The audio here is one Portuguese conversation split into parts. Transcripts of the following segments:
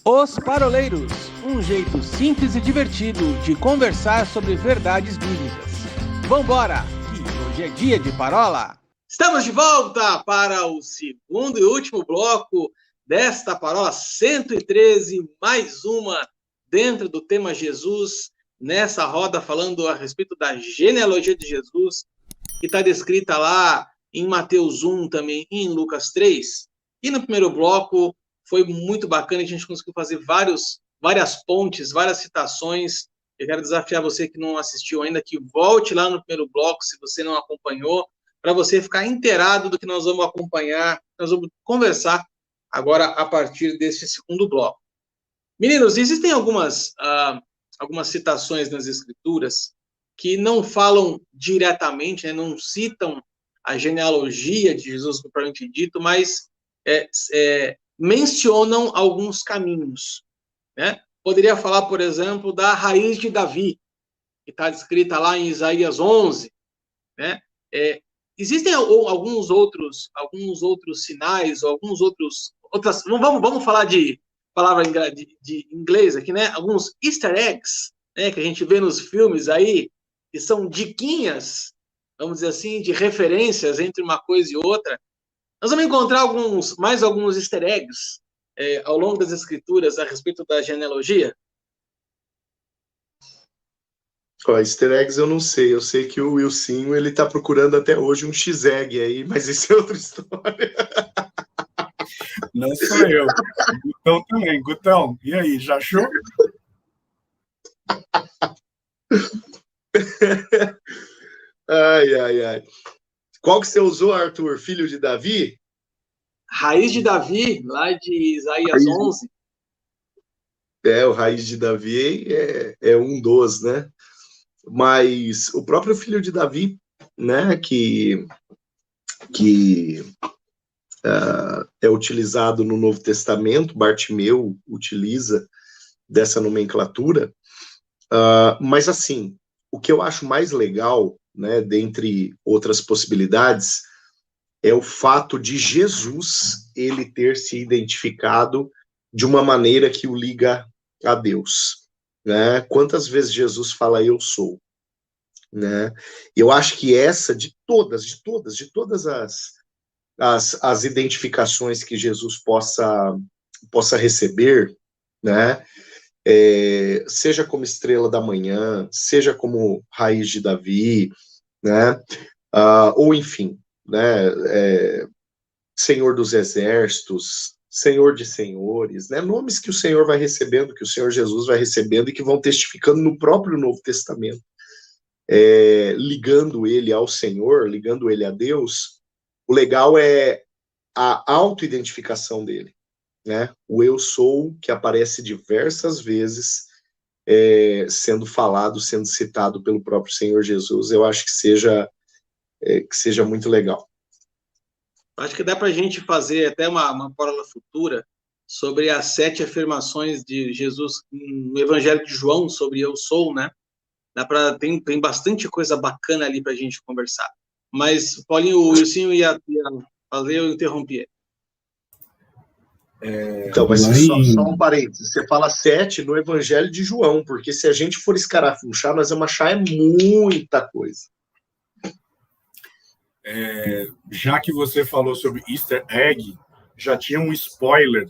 Os Paroleiros, um jeito simples e divertido de conversar sobre verdades bíblicas. Vambora, que hoje é dia de parola! Estamos de volta para o segundo e último bloco desta parola 113, mais uma dentro do tema Jesus, nessa roda falando a respeito da genealogia de Jesus, que está descrita lá em Mateus 1, também em Lucas 3. E no primeiro bloco foi muito bacana, a gente conseguiu fazer várias pontes, várias citações. Eu quero desafiar você que não assistiu ainda, que volte lá no primeiro bloco, se você não acompanhou, para você ficar inteirado do que nós vamos acompanhar, nós vamos conversar agora a partir desse segundo bloco. Meninos, existem algumas citações nas Escrituras que não falam diretamente, né, não citam a genealogia de Jesus, propriamente dito, mas mencionam alguns caminhos, né? Poderia falar, por exemplo, da raiz de Davi, que está descrita lá em Isaías 11, né? Existem alguns outros sinais, vamos falar de palavra de inglês aqui, né? Alguns easter eggs, né, que a gente vê nos filmes aí, que são diquinhas, vamos dizer assim, de referências entre uma coisa e outra. Nós vamos encontrar mais alguns easter eggs ao longo das escrituras a respeito da genealogia? Easter eggs eu não sei. Eu sei que o Wilsinho, ele tá procurando até hoje um X-egg aí, mas isso é outra história. Não sou eu. Gutão também. Gutão, e aí, já achou? Ai. Qual que você usou, Arthur? Filho de Davi? Raiz de Davi, lá de Isaías 11. O Raiz de Davi é um dos, né? Mas o próprio filho de Davi, né, que é utilizado no Novo Testamento, Bartimeu utiliza dessa nomenclatura, mas assim, o que eu acho mais legal, né, dentre outras possibilidades, é o fato de Jesus, ele ter se identificado de uma maneira que o liga a Deus, né? Quantas vezes Jesus fala eu sou, né? Eu acho que essa de todas as identificações que Jesus possa receber, né? Seja como estrela da manhã, seja como raiz de Davi, né? Ou enfim, né? Senhor dos exércitos, Senhor de senhores, né? Nomes que o Senhor vai recebendo, que o Senhor Jesus vai recebendo e que vão testificando no próprio Novo Testamento, ligando ele ao Senhor, ligando ele a Deus. O legal é a autoidentificação dele, né? O eu sou, que aparece diversas vezes sendo falado, sendo citado pelo próprio Senhor Jesus. Eu acho que seja muito legal. Acho que dá para a gente fazer até uma parola futura sobre as 7 afirmações de Jesus no Evangelho de João sobre eu sou, né? Tem bastante coisa bacana ali para a gente conversar. Mas, Paulinho, o Wilson ia fazer, eu interrompi. Então, mas só um parênteses, você fala 7 no Evangelho de João, porque se a gente for escarafunchar, nós vamos achar muita coisa. Já que você falou sobre easter egg, já tinha um spoiler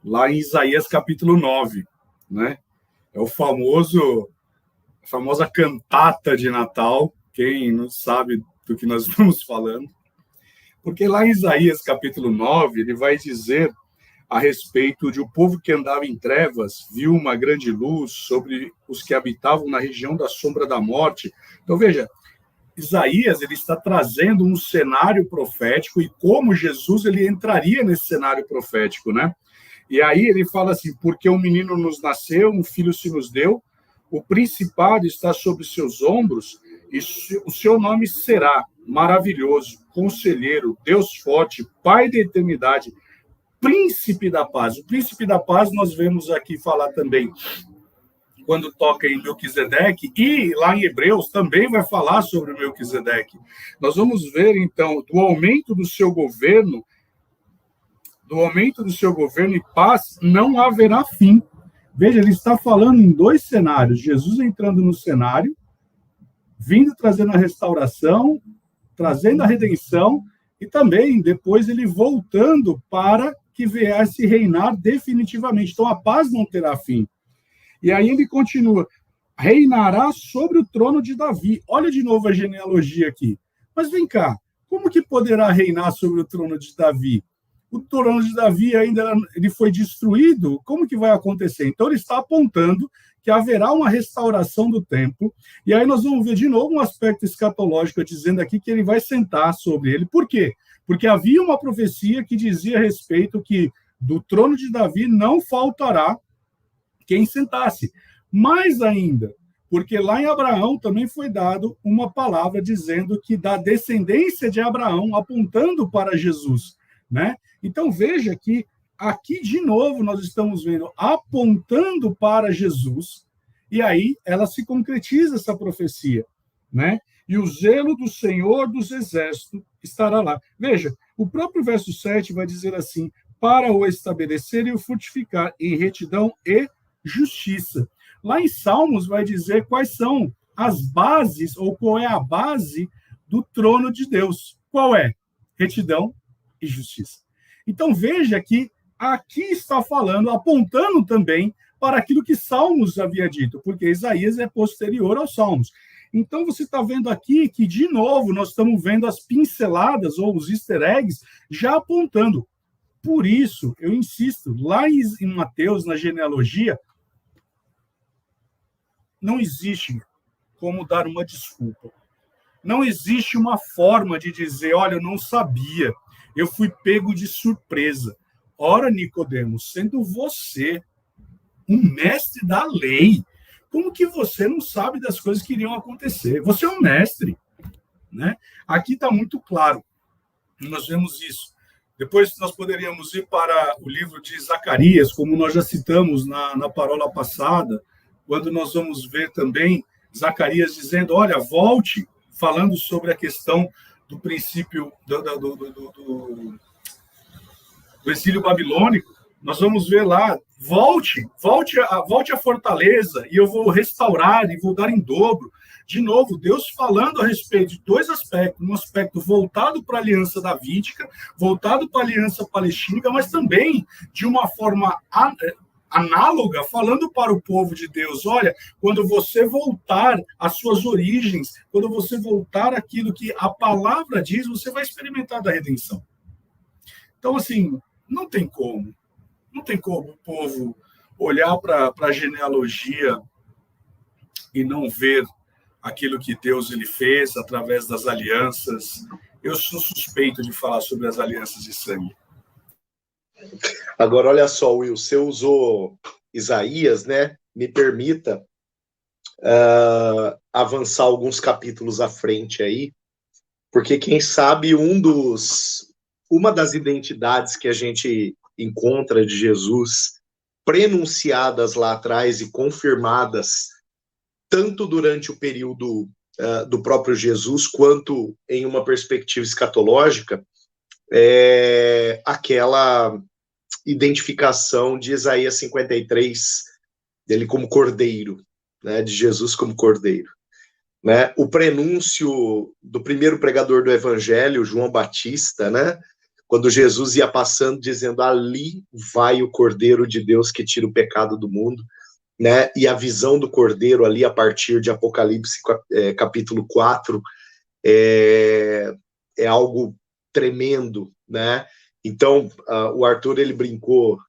lá em Isaías capítulo 9, né? É a famosa cantata de Natal, quem não sabe do que nós estamos falando, porque lá em Isaías capítulo 9, ele vai dizer a respeito de o povo que andava em trevas viu uma grande luz sobre os que habitavam na região da sombra da morte. Então, veja, Isaías ele está trazendo um cenário profético e como Jesus ele entraria nesse cenário profético, né? E aí ele fala assim, porque um menino nos nasceu, um filho se nos deu, o principado está sobre seus ombros e o seu nome será maravilhoso, conselheiro, Deus forte, Pai da eternidade, príncipe da paz. O príncipe da paz nós vemos aqui falar também quando toca em Melquisedeque, e lá em Hebreus também vai falar sobre o Melquisedeque. Nós vamos ver, então, do aumento do seu governo do aumento do seu governo e paz não haverá fim. Veja, ele está falando em dois cenários. Jesus entrando no cenário, vindo trazendo a restauração, trazendo a redenção, e também depois ele voltando para que viesse reinar definitivamente. Então a paz não terá fim. E aí ele continua, reinará sobre o trono de Davi. Olha de novo a genealogia aqui. Mas vem cá, como que poderá reinar sobre o trono de Davi? O trono de Davi ainda ele foi destruído, como que vai acontecer? Então ele está apontando que haverá uma restauração do templo, e aí nós vamos ver de novo um aspecto escatológico, dizendo aqui que ele vai sentar sobre ele. Por quê? Porque havia uma profecia que dizia a respeito que do trono de Davi não faltará quem sentasse. Mais ainda, porque lá em Abraão também foi dado uma palavra dizendo que da descendência de Abraão, apontando para Jesus, né? Então veja que aqui de novo nós estamos vendo apontando para Jesus, e aí ela se concretiza essa profecia, né? E o zelo do Senhor dos Exércitos estará lá. Veja, o próprio verso 7 vai dizer assim, para o estabelecer e o fortificar em retidão e justiça. Lá em Salmos vai dizer quais são as bases, ou qual é a base do trono de Deus. Qual é? Retidão e justiça. Então veja que aqui está falando, apontando também para aquilo que Salmos havia dito, porque Isaías é posterior aos Salmos. Então você está vendo aqui que, de novo, nós estamos vendo as pinceladas ou os easter eggs já apontando. Por isso, eu insisto, lá em Mateus, na genealogia, não existe como dar uma desculpa. Não existe uma forma de dizer, olha, eu não sabia, eu fui pego de surpresa. Ora, Nicodemos, sendo você um mestre da lei, como que você não sabe das coisas que iriam acontecer? Você é um mestre, né? Aqui está muito claro, nós vemos isso. Depois nós poderíamos ir para o livro de Zacarias, como nós já citamos na parola passada, quando nós vamos ver também Zacarias dizendo, olha, volte, falando sobre a questão do princípio do exílio babilônico, nós vamos ver lá, volte à fortaleza, e eu vou restaurar, e vou dar em dobro. De novo, Deus falando a respeito de dois aspectos, um aspecto voltado para a aliança davídica, voltado para a aliança palestina, mas também de uma forma análoga, falando para o povo de Deus, olha, quando você voltar às suas origens, quando você voltar àquilo que a palavra diz, você vai experimentar da redenção. Então, assim, não tem como o povo olhar para a genealogia e não ver aquilo que Deus ele fez através das alianças. Eu sou suspeito de falar sobre as alianças de sangue. Agora, olha só, Will, você usou Isaías, né? Me permita avançar alguns capítulos à frente aí, porque quem sabe uma das identidades que a gente encontra de Jesus, prenunciadas lá atrás e confirmadas tanto durante o período do próprio Jesus, quanto em uma perspectiva escatológica, é aquela identificação de Isaías 53, dele como cordeiro, né, de Jesus como cordeiro. Né? O prenúncio do primeiro pregador do evangelho, João Batista, né, quando Jesus ia passando dizendo, ali vai o Cordeiro de Deus que tira o pecado do mundo, né? E a visão do Cordeiro ali a partir de Apocalipse capítulo 4 é algo tremendo, né? Então, o Arthur, ele brincou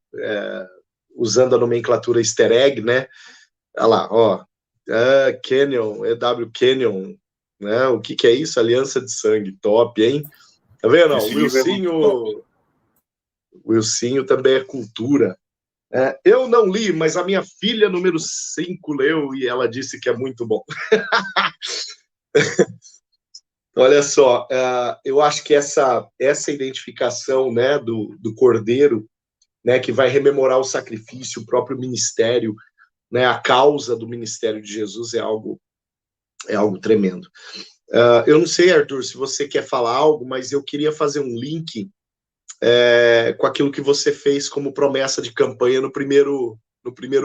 usando a nomenclatura easter egg, né? Olha lá, ó, Canyon, EW Canyon, né? O que é isso? Aliança de sangue, top, hein? Tá vendo? O Wilsinho também é cultura. Eu não li, mas a minha filha número 5 leu e ela disse que é muito bom. Olha só, eu acho que essa identificação, né, do Cordeiro, né, que vai rememorar o sacrifício, o próprio ministério, né, a causa do ministério de Jesus é algo tremendo. Eu não sei, Arthur, se você quer falar algo, mas eu queria fazer um link com aquilo que você fez como promessa de campanha no primeiro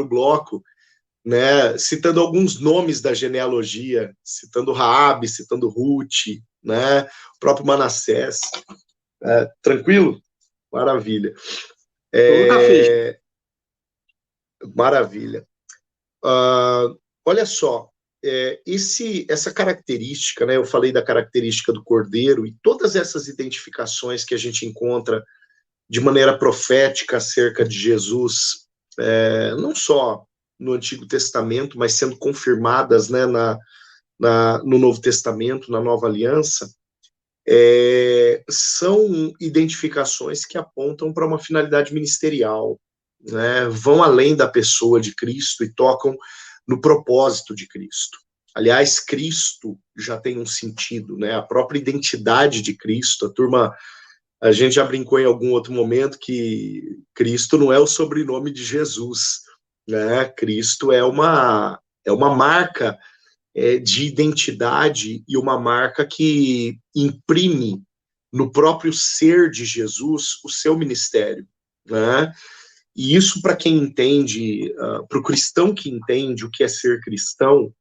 bloco, né, citando alguns nomes da genealogia, citando Raabe, citando Ruth, né, o próprio Manassés. Tranquilo? Maravilha. Maravilha. Olha só, essa característica, né, eu falei da característica do cordeiro e todas essas identificações que a gente encontra de maneira profética acerca de Jesus, não só no Antigo Testamento, mas sendo confirmadas, né, no Novo Testamento, na Nova Aliança, são identificações que apontam para uma finalidade ministerial, né, vão além da pessoa de Cristo e tocam no propósito de Cristo. Aliás, Cristo já tem um sentido, né, a própria identidade de Cristo, a gente já brincou em algum outro momento que Cristo não é o sobrenome de Jesus, né? Cristo é uma marca de identidade e uma marca que imprime no próprio ser de Jesus o seu ministério, né? E isso, para quem entende, para o cristão que entende o que é ser cristão,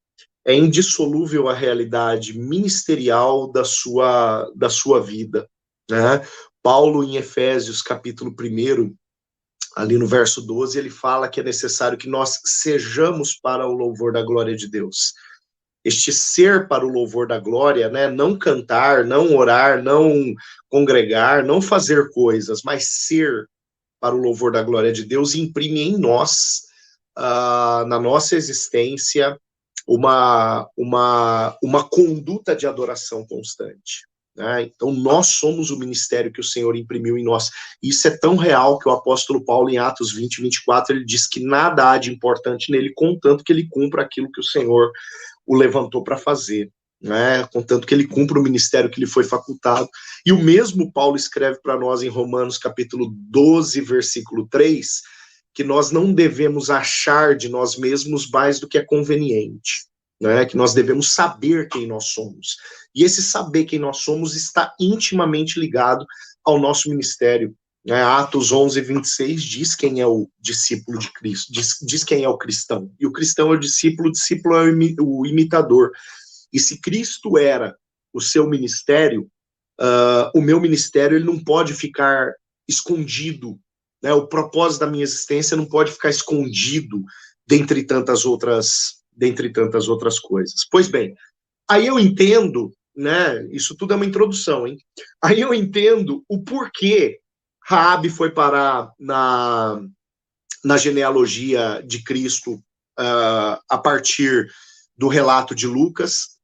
é indissolúvel a realidade ministerial da sua vida, né? Paulo, em Efésios, capítulo 1, ali no verso 12, ele fala que é necessário que nós sejamos para o louvor da glória de Deus. Este ser para o louvor da glória, né, não cantar, não orar, não congregar, não fazer coisas, mas ser para o louvor da glória de Deus, imprime em nós, na nossa existência, uma conduta de adoração constante. Né? Então, nós somos o ministério que o Senhor imprimiu em nós. Isso é tão real que o apóstolo Paulo, em Atos 20, 24, ele diz que nada há de importante nele, contanto que ele cumpra aquilo que o Senhor o levantou para fazer, né? Contanto que ele cumpra o ministério que lhe foi facultado. E o mesmo Paulo escreve para nós em Romanos, capítulo 12, versículo 3, que nós não devemos achar de nós mesmos mais do que é conveniente, né? Que nós devemos saber quem nós somos. E esse saber quem nós somos está intimamente ligado ao nosso ministério. Né? Atos 11, 26 diz quem é o discípulo de Cristo, diz quem é o cristão. E o cristão é o discípulo é o imitador. E se Cristo era o seu ministério, o meu ministério ele não pode ficar escondido. Né? O propósito da minha existência não pode ficar escondido dentre tantas outras coisas. Pois bem, aí eu entendo, né? Isso tudo é uma introdução, hein? Aí eu entendo o porquê Raabe foi parar na genealogia de Cristo a partir do relato de Lucas.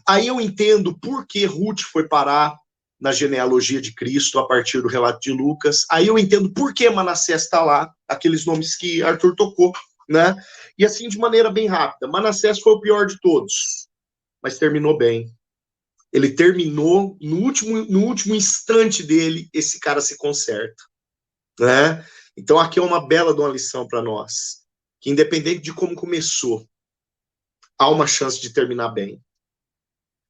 Aí eu entendo por que Ruth foi parar na genealogia de Cristo a partir do relato de Lucas. Aí eu entendo por que Manassés está lá, aqueles nomes que Arthur tocou, né? E assim, de maneira bem rápida, Manassés foi o pior de todos, mas terminou bem. Ele terminou, no último instante dele, esse cara se conserta, né? Então aqui é uma bela de uma lição para nós, que independente de como começou, há uma chance de terminar bem.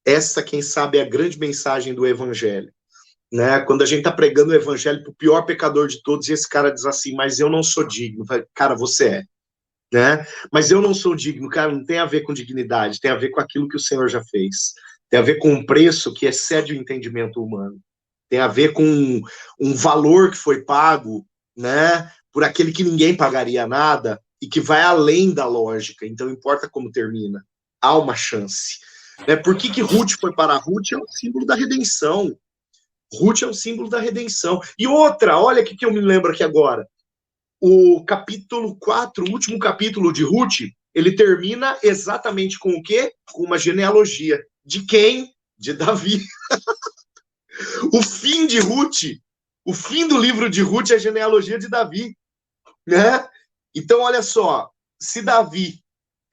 Essa, quem sabe, é a grande mensagem do evangelho, né? Quando a gente está pregando o evangelho para o pior pecador de todos, e esse cara diz assim, mas eu não sou digno. Cara, você é. Né? Mas eu não sou digno, cara, não tem a ver com dignidade, tem a ver com aquilo que o Senhor já fez. Tem a ver com um preço que excede o entendimento humano. Tem a ver com um valor que foi pago, né, por aquele que ninguém pagaria nada e que vai além da lógica. Então, importa como termina. Há uma chance. Né? Por que Ruth foi parar? Ruth é o símbolo da redenção. Ruth é o símbolo da redenção. E outra, olha o que eu me lembro aqui agora. O capítulo 4, o último capítulo de Ruth, ele termina exatamente com o quê? Com uma genealogia. De quem? De Davi. O fim de Ruth, o fim do livro de Ruth é a genealogia de Davi. Né? Então, olha só, se Davi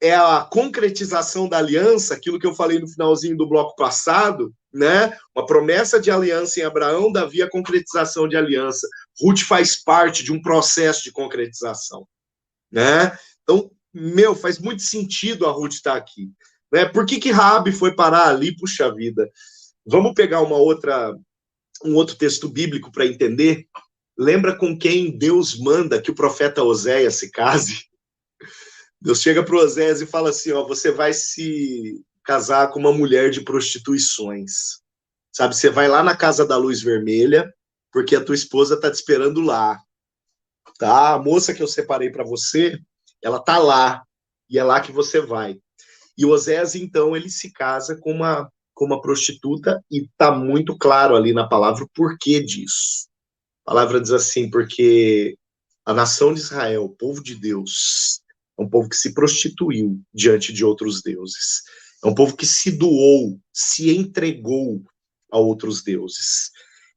é a concretização da aliança, aquilo que eu falei no finalzinho do bloco passado, né? Uma promessa de aliança em Abraão, Davi a concretização de aliança. Ruth faz parte de um processo de concretização, né? Então, faz muito sentido a Ruth estar aqui, né? Por que Raabe foi parar ali? Puxa vida. Vamos pegar um outro texto bíblico para entender. Lembra com quem Deus manda que o profeta Oséias se case? Deus chega para Oséias e fala assim, ó, você vai se casar com uma mulher de prostituições. Sabe, você vai lá na Casa da Luz Vermelha, porque a tua esposa está te esperando lá. Tá? A moça que eu separei para você, ela tá lá, e é lá que você vai. E Oséias, então, ele se casa com uma prostituta, e tá muito claro ali na palavra o porquê disso. A palavra diz assim, porque a nação de Israel, o povo de Deus, é um povo que se prostituiu diante de outros deuses. É um povo que se doou, se entregou a outros deuses.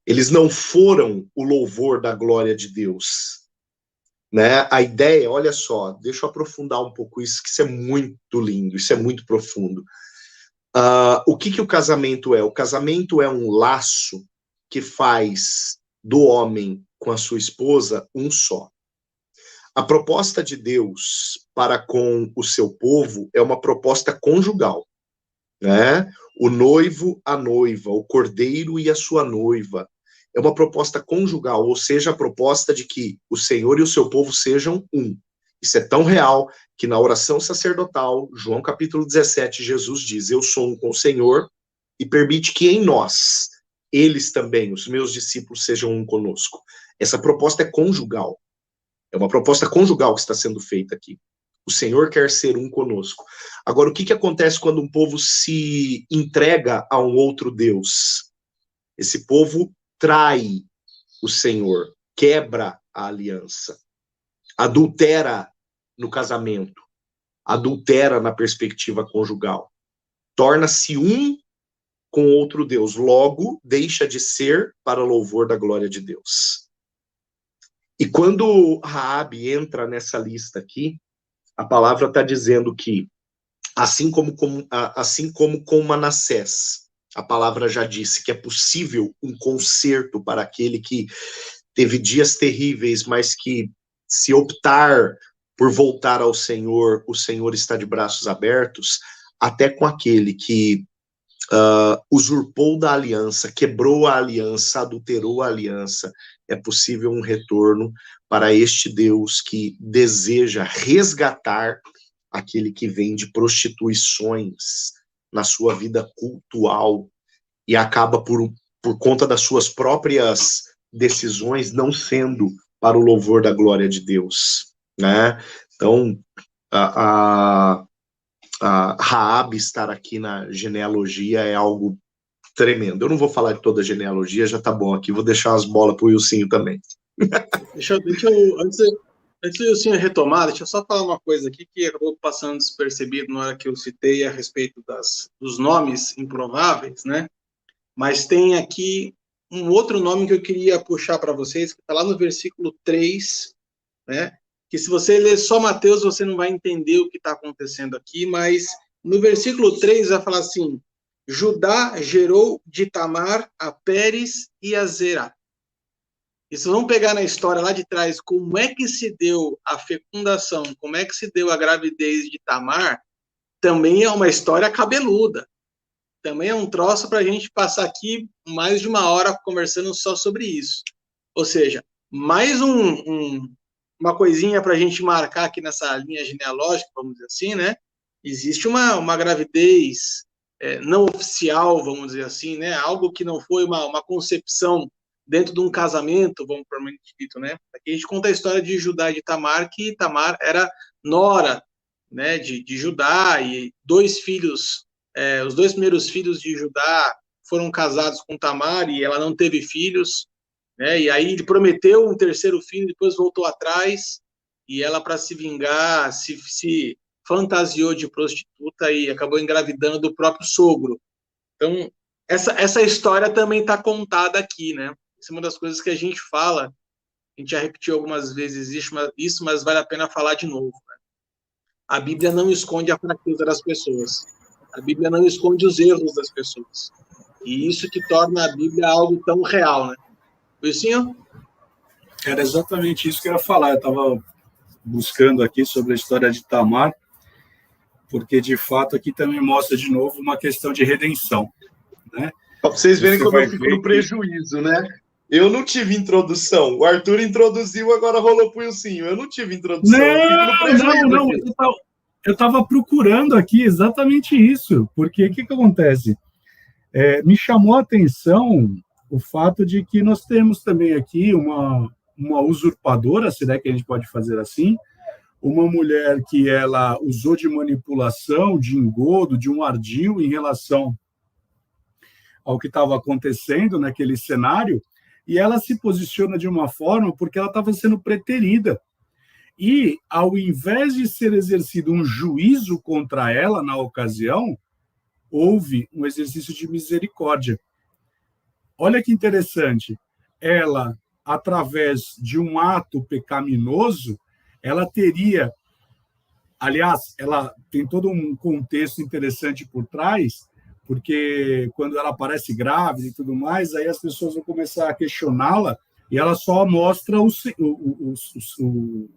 Eles não foram o louvor da glória de Deus. Né? A ideia, olha só, deixa eu aprofundar um pouco isso, que isso é muito lindo, isso é muito profundo. O que o casamento é? O casamento é um laço que faz do homem com a sua esposa um só. A proposta de Deus para com o seu povo é uma proposta conjugal, né? O noivo, a noiva, o cordeiro e a sua noiva. É uma proposta conjugal, ou seja, a proposta de que o Senhor e o seu povo sejam um. Isso é tão real que na oração sacerdotal, João capítulo 17, Jesus diz, eu sou um com o Senhor e permite que em nós, eles também, os meus discípulos, sejam um conosco. Essa proposta é conjugal. É uma proposta conjugal que está sendo feita aqui. O Senhor quer ser um conosco. Agora, o que acontece quando um povo se entrega a um outro Deus? Esse povo trai o Senhor, quebra a aliança, adultera no casamento, adultera na perspectiva conjugal, torna-se um com outro Deus, logo deixa de ser para louvor da glória de Deus. E quando Raabe entra nessa lista aqui, a palavra está dizendo que, assim como com Manassés, a palavra já disse que é possível um conserto para aquele que teve dias terríveis, mas que, se optar por voltar ao Senhor, o Senhor está de braços abertos, até com aquele que usurpou da aliança, quebrou a aliança, adulterou a aliança, é possível um retorno para este Deus que deseja resgatar aquele que vem de prostituições na sua vida cultual e acaba por conta das suas próprias decisões não sendo para o louvor da glória de Deus, né? Então, a Raabe estar aqui na genealogia é algo tremendo. Eu não vou falar de toda a genealogia, já tá bom aqui, vou deixar as bolas pro Wilsinho também. Deixa eu, antes do Wilsinho retomar, deixa eu só falar uma coisa aqui que acabou passando despercebido na hora que eu citei a respeito dos nomes improváveis, né? Mas tem aqui um outro nome que eu queria puxar para vocês, que está lá no versículo 3, né? Que se você ler só Mateus, você não vai entender o que está acontecendo aqui, mas no versículo 3 vai falar assim, Judá gerou de Tamar a Pérez e a Zerá. E se vamos pegar na história lá de trás, como é que se deu a fecundação, como é que se deu a gravidez de Tamar, também é uma história cabeluda. Também é um troço para a gente passar aqui mais de uma hora conversando só sobre isso. Ou seja, mais uma coisinha para a gente marcar aqui nessa linha genealógica, vamos dizer assim, né? Existe uma gravidez não oficial, vamos dizer assim, né? Algo que não foi uma concepção dentro de um casamento, vamos propriamente dito, né? Aqui a gente conta a história de Judá e de Tamar, que Tamar era nora, né, de Judá, e os dois primeiros filhos de Judá foram casados com Tamar, e ela não teve filhos, né? E aí ele prometeu um terceiro filho, depois voltou atrás, e ela, para se vingar, se fantasiou de prostituta e acabou engravidando do próprio sogro. Então, essa história também está contada aqui, né? Isso é uma das coisas que a gente fala, a gente já repetiu algumas vezes isso, mas vale a pena falar de novo, né? A Bíblia não esconde a fraqueza das pessoas. A Bíblia não esconde os erros das pessoas. E isso que torna a Bíblia algo tão real, né? Wilsinho? Era exatamente isso que eu ia falar. Eu estava buscando aqui sobre a história de Tamar, porque, de fato, aqui também mostra, de novo, uma questão de redenção, né? Para vocês verem como eu fico no prejuízo, né? Eu não tive introdução. O Arthur introduziu, agora rolou pro Ilcinho. Eu não tive introdução. Eu fico no prejuízo. Eu estava procurando aqui exatamente isso. Porque o que acontece? Me chamou a atenção o fato de que nós temos também aqui uma usurpadora, se é que a gente pode fazer assim, uma mulher que ela usou de manipulação, de engodo, de um ardil em relação ao que estava acontecendo naquele cenário, e ela se posiciona de uma forma porque ela estava sendo preterida. E, ao invés de ser exercido um juízo contra ela na ocasião, houve um exercício de misericórdia. Olha que interessante. Ela, através de um ato pecaminoso, ela teria... Aliás, ela tem todo um contexto interessante por trás, porque quando ela aparece grávida e tudo mais, aí as pessoas vão começar a questioná-la e ela só mostra o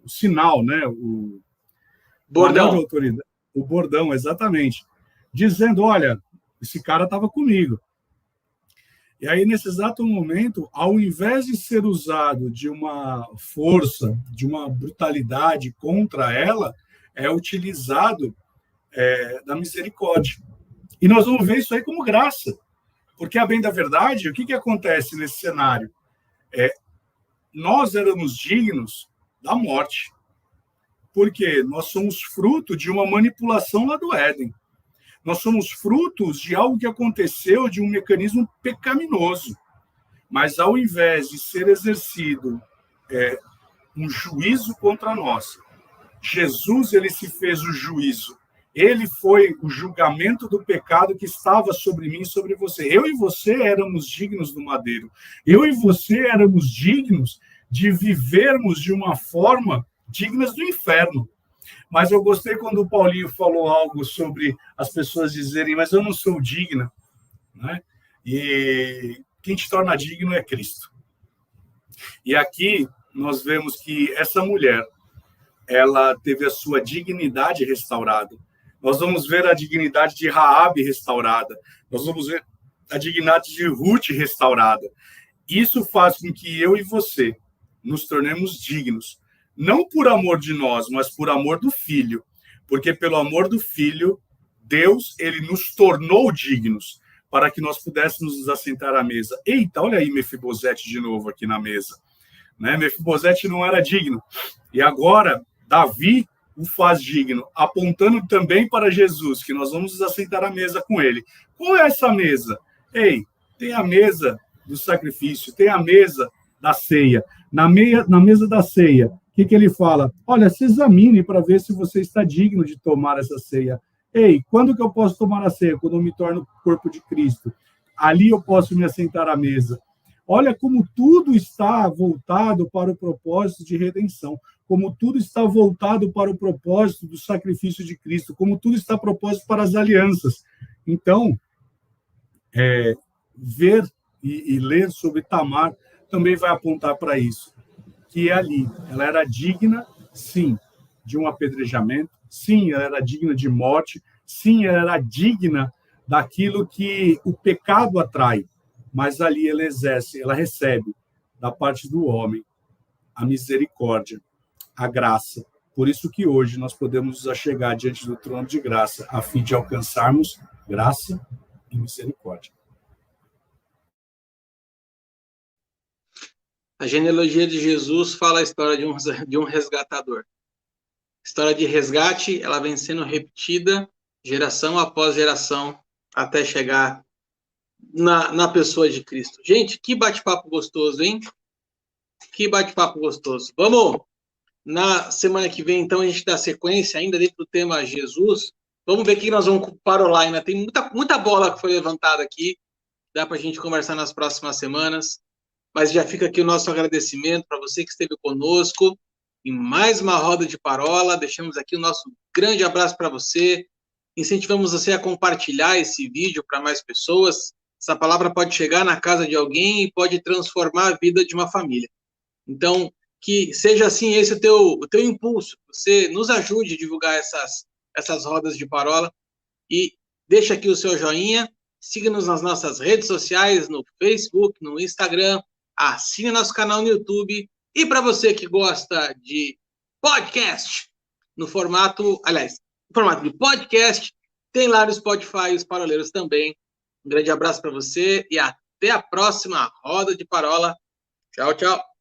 sinal, né? O bordão de autoridade, o bordão, exatamente, dizendo, olha, esse cara estava comigo. E aí, nesse exato momento, ao invés de ser usado de uma força, de uma brutalidade contra ela, é utilizado da misericórdia. E nós vamos ver isso aí como graça. Porque, a bem da verdade, o que acontece nesse cenário? Nós éramos dignos da morte. Porque nós somos fruto de uma manipulação lá do Éden. Nós somos frutos de algo que aconteceu, de um mecanismo pecaminoso. Mas, ao invés de ser exercido um juízo contra nós, Jesus, ele se fez o juízo. Ele foi o julgamento do pecado que estava sobre mim e sobre você. Eu e você éramos dignos do madeiro. Eu e você éramos dignos de vivermos de uma forma dignas do inferno. Mas eu gostei quando o Paulinho falou algo sobre as pessoas dizerem, mas eu não sou digna, né? E quem te torna digno é Cristo. E aqui nós vemos que essa mulher, ela teve a sua dignidade restaurada. Nós vamos ver a dignidade de Raabe restaurada. Nós vamos ver a dignidade de Ruth restaurada. Isso faz com que eu e você nos tornemos dignos. Não por amor de nós, mas por amor do Filho. Porque pelo amor do Filho, Deus, ele nos tornou dignos para que nós pudéssemos nos assentar à mesa. Eita, olha aí Mefibosete de novo aqui na mesa. Né? Mefibosete não era digno. E agora, Davi o faz digno, apontando também para Jesus, que nós vamos nos assentar à mesa com ele. Qual é essa mesa? Ei, tem a mesa do sacrifício, tem a mesa da ceia. Na mesa da ceia, o que ele fala? Olha, se examine para ver se você está digno de tomar essa ceia. Ei, quando que eu posso tomar a ceia? Quando eu me torno o corpo de Cristo. Ali eu posso me assentar à mesa. Olha como tudo está voltado para o propósito de redenção, como tudo está voltado para o propósito do sacrifício de Cristo, como tudo está propósito para as alianças. Então, ver e ler sobre Tamar também vai apontar para isso, que ali ela era digna, sim, de um apedrejamento, sim, ela era digna de morte, sim, ela era digna daquilo que o pecado atrai, mas ali ela exerce, ela recebe da parte do homem a misericórdia, a graça. Por isso que hoje nós podemos nos achegar diante do trono de graça, a fim de alcançarmos graça e misericórdia. A genealogia de Jesus fala a história de um resgatador. A história de resgate, ela vem sendo repetida geração após geração até chegar na pessoa de Cristo. Gente, que bate-papo gostoso, hein? Que bate-papo gostoso. Vamos, na semana que vem, então, a gente dá sequência ainda dentro do tema Jesus. Vamos ver o que nós vamos parolar ainda. Tem muita bola que foi levantada aqui. Dá para a gente conversar nas próximas semanas. Mas já fica aqui o nosso agradecimento para você que esteve conosco em mais uma roda de parola. Deixamos aqui o nosso grande abraço para você. Incentivamos você a compartilhar esse vídeo para mais pessoas. Essa palavra pode chegar na casa de alguém e pode transformar a vida de uma família. Então, que seja assim esse o teu impulso. Você nos ajude a divulgar essas rodas de parola. E deixa aqui o seu joinha. Siga-nos nas nossas redes sociais, no Facebook, no Instagram. assine nosso canal no YouTube. E para você que gosta de podcast, no formato de podcast, tem lá no Spotify os Paroleiros também. Um grande abraço para você e até a próxima Roda de Parola. Tchau, tchau.